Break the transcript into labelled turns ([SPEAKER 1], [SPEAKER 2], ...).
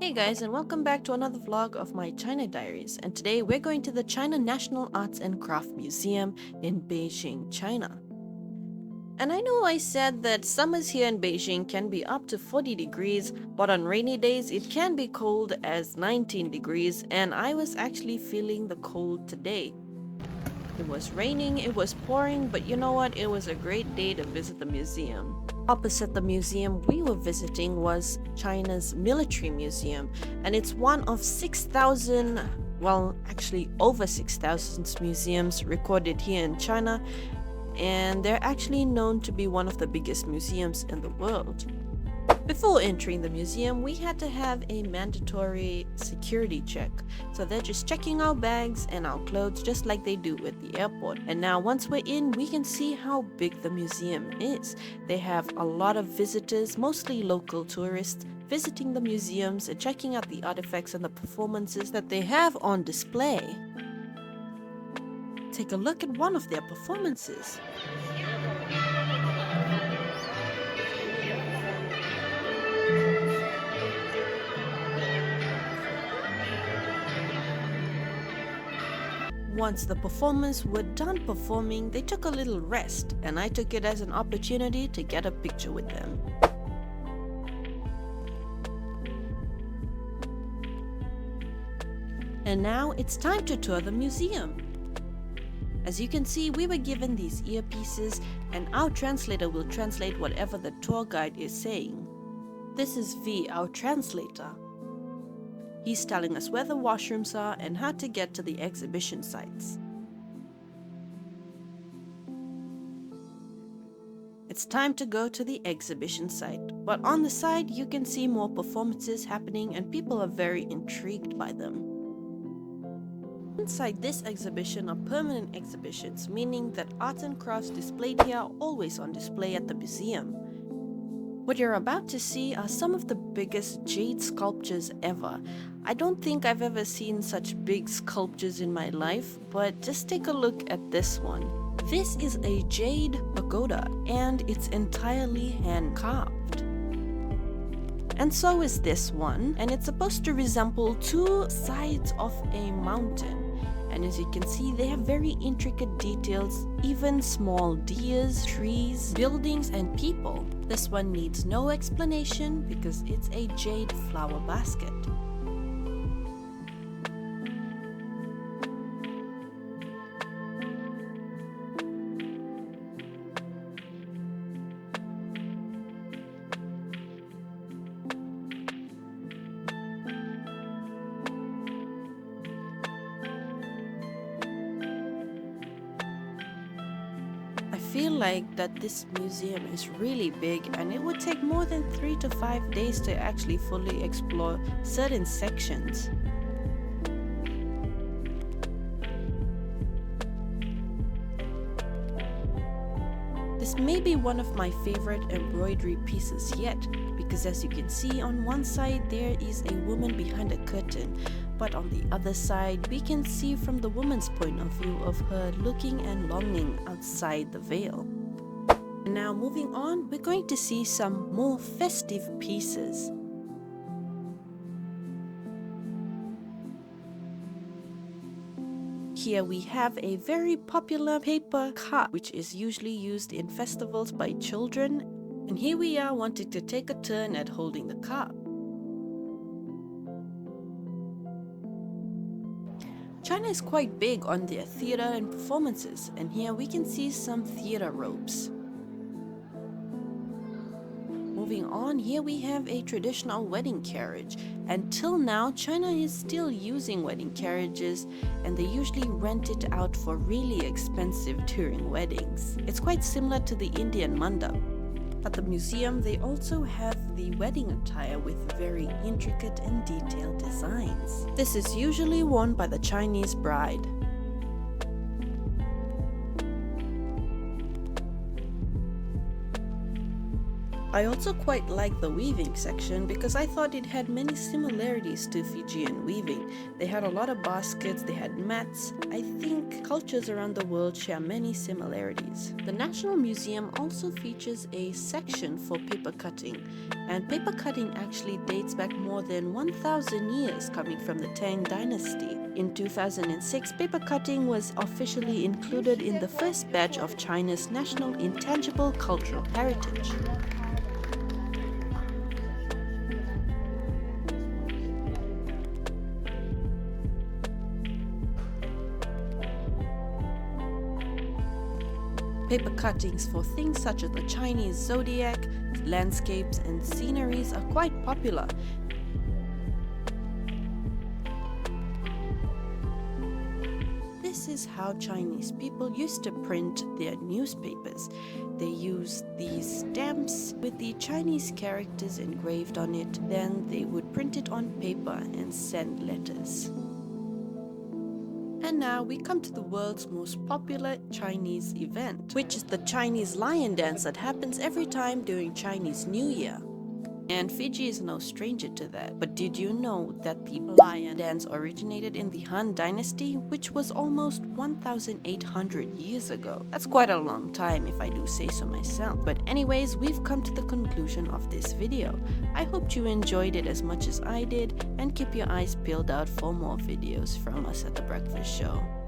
[SPEAKER 1] Hey guys, and welcome back to another vlog of my China Diaries. And today we're going to the China National Arts and Craft Museum in Beijing, China. And I know I said that summers here in Beijing can be up to 40 degrees, but on rainy days it can be cold as 19 degrees, and I was actually feeling the cold today. It was raining, it was pouring, but you know what? It was a great day to visit the museum. Opposite the museum we were visiting was China's Military Museum, and it's one of 6,000, well, actually over 6,000 museums recorded here in China, and they're actually known to be one of the biggest museums in the world. Before entering the museum, we had to have a mandatory security check. So they're just checking our bags and our clothes just like they do with the airport. And now once we're in, we can see how big the museum is. They have a lot of visitors, mostly local tourists, visiting the museums and checking out the artifacts and the performances that they have on display. Take a look at one of their performances. Once the performers were done performing, they took a little rest, and I took it as an opportunity to get a picture with them. And now it's time to tour the museum. As you can see, we were given these earpieces, and our translator will translate whatever the tour guide is saying. This is V, our translator. He's telling us where the washrooms are and how to get to the exhibition sites. It's time to go to the exhibition site, but on the side you can see more performances happening and people are very intrigued by them. Inside this exhibition are permanent exhibitions, meaning that arts and crafts displayed here are always on display at the museum. What you're about to see are some of the biggest jade sculptures ever. I don't think I've ever seen such big sculptures in my life, but just take a look at this one. This is a jade pagoda, and it's entirely hand-carved. And so is this one, and it's supposed to resemble two sides of a mountain. And as you can see, they have very intricate details, even small deers, trees, buildings, and people. This one needs no explanation because it's a jade flower basket. I feel like that this museum is really big and it would take more than 3 to 5 days to actually fully explore certain sections. This may be one of my favorite embroidery pieces yet, because as you can see, on one side there is a woman behind a curtain, but on the other side we can see from the woman's point of view of her looking and longing outside the veil. Now moving on, we're going to see some more festive pieces. Here we have a very popular paper cup, which is usually used in festivals by children. And here we are wanting to take a turn at holding the cup. China is quite big on their theater and performances, and here we can see some theater robes. Moving on, here we have a traditional wedding carriage. Until now, China is still using wedding carriages, and they usually rent it out for really expensive touring weddings. It's quite similar to the Indian mandap. At the museum, they also have the wedding attire with very intricate and detailed designs. This is usually worn by the Chinese bride. I also quite liked the weaving section because I thought it had many similarities to Fijian weaving. They had a lot of baskets, they had mats. I think cultures around the world share many similarities. The National Museum also features a section for paper cutting, and paper cutting actually dates back more than 1,000 years, coming from the Tang Dynasty. In 2006, paper cutting was officially included in the first batch of China's National Intangible Cultural Heritage. Paper cuttings for things such as the Chinese zodiac, landscapes, and sceneries are quite popular. This is how Chinese people used to print their newspapers. They used these stamps with the Chinese characters engraved on it, then they would print it on paper and send letters. And now we come to the world's most popular Chinese event, which is the Chinese Lion Dance that happens every time during Chinese New Year. And Fiji is no stranger to that. But did you know that the lion dance originated in the Han Dynasty, which was almost 1,800 years ago? That's quite a long time if I do say so myself. But anyways, we've come to the conclusion of this video. I hope you enjoyed it as much as I did, and keep your eyes peeled out for more videos from us at The Breakfast Show.